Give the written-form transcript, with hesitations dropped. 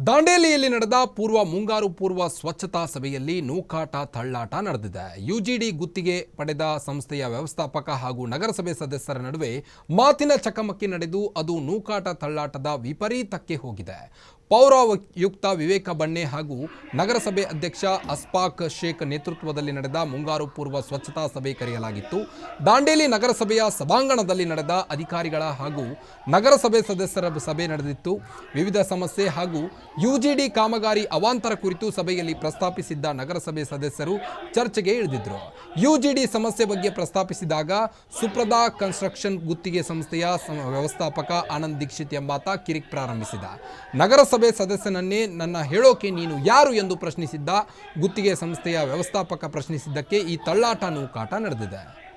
ದಾಂಡೇಲಿಯಲ್ಲಿ ನಡೆದ ಮುಂಗಾರು ಪೂರ್ವ ಸ್ವಚ್ಛತಾ ಸಭೆಯಲ್ಲಿ ನೂಕಾಟ ತಳ್ಳಾಟ ನಡೆದಿದೆ. ಯುಜಿಡಿ ಗುತ್ತಿಗೆ ಪಡೆದ ಸಂಸ್ಥೆಯ ವ್ಯವಸ್ಥಾಪಕ ಹಾಗೂ ನಗರಸಭೆ ಸದಸ್ಯರ ನಡುವೆ ಮಾತಿನ ಚಕಮಕಿ ನಡೆದು ಅದು ನೂಕಾಟ ತಳ್ಳಾಟದ ವಿಪರೀತಕ್ಕೆ ಹೋಗಿದೆ. ಪೌರಾಯುಕ್ತ ವಿವೇಕ ಬಣ್ಣೆ ಹಾಗೂ ನಗರಸಭೆ ಅಧ್ಯಕ್ಷ ಅಸ್ಫಾಕ್ ಶೇಖ್ ನೇತೃತ್ವದಲ್ಲಿ ನಡೆದ ಮುಂಗಾರು ಪೂರ್ವ ಸ್ವಚ್ಛತಾ ಸಭೆ ಕರೆಯಲಾಗಿತ್ತು. ದಾಂಡೇಲಿ ನಗರಸಭೆಯ ಸಭಾಂಗಣದಲ್ಲಿ ನಡೆದ ಅಧಿಕಾರಿಗಳ ಹಾಗೂ ನಗರಸಭೆ ಸದಸ್ಯರ ಸಭೆ ನಡೆದಿತ್ತು. ವಿವಿಧ ಸಮಸ್ಯೆ ಹಾಗೂ ಯುಜಿಡಿ ಕಾಮಗಾರಿ ಅವಾಂತರ ಕುರಿತು ಸಭೆಯಲ್ಲಿ ಪ್ರಸ್ತಾಪಿಸಿದ್ದ ನಗರಸಭೆ ಸದಸ್ಯರು ಚರ್ಚೆಗೆ ಇಳಿದಿದ್ದರು. ಯುಜಿಡಿ ಸಮಸ್ಯೆ ಬಗ್ಗೆ ಪ್ರಸ್ತಾಪಿಸಿದಾಗ ಸುಪ್ರದಾ ಕನ್ಸ್ಟ್ರಕ್ಷನ್ ಗುತ್ತಿಗೆ ಸಂಸ್ಥೆಯ ವ್ಯವಸ್ಥಾಪಕ ಆನಂದ್ ದೀಕ್ಷಿತ್ ಎಂಬಾತ ಕಿರಿಕ್ ಪ್ರಾರಂಭಿಸಿದ. ನಗರಸಭೆ ಸದಸ್ಯನನ್ನೇ ನನ್ನ ಹೇಳೋಕೆ ನೀನು ಯಾರು ಎಂದು ಪ್ರಶ್ನಿಸಿದ್ದ. ಗುತ್ತಿಗೆ ಸಂಸ್ಥೆಯ ವ್ಯವಸ್ಥಾಪಕ ಪ್ರಶ್ನಿಸಿದ್ದಕ್ಕೆ ಈ ತಳ್ಳಾಟ ನೂಕಾಟ ನಡೆದಿದೆ.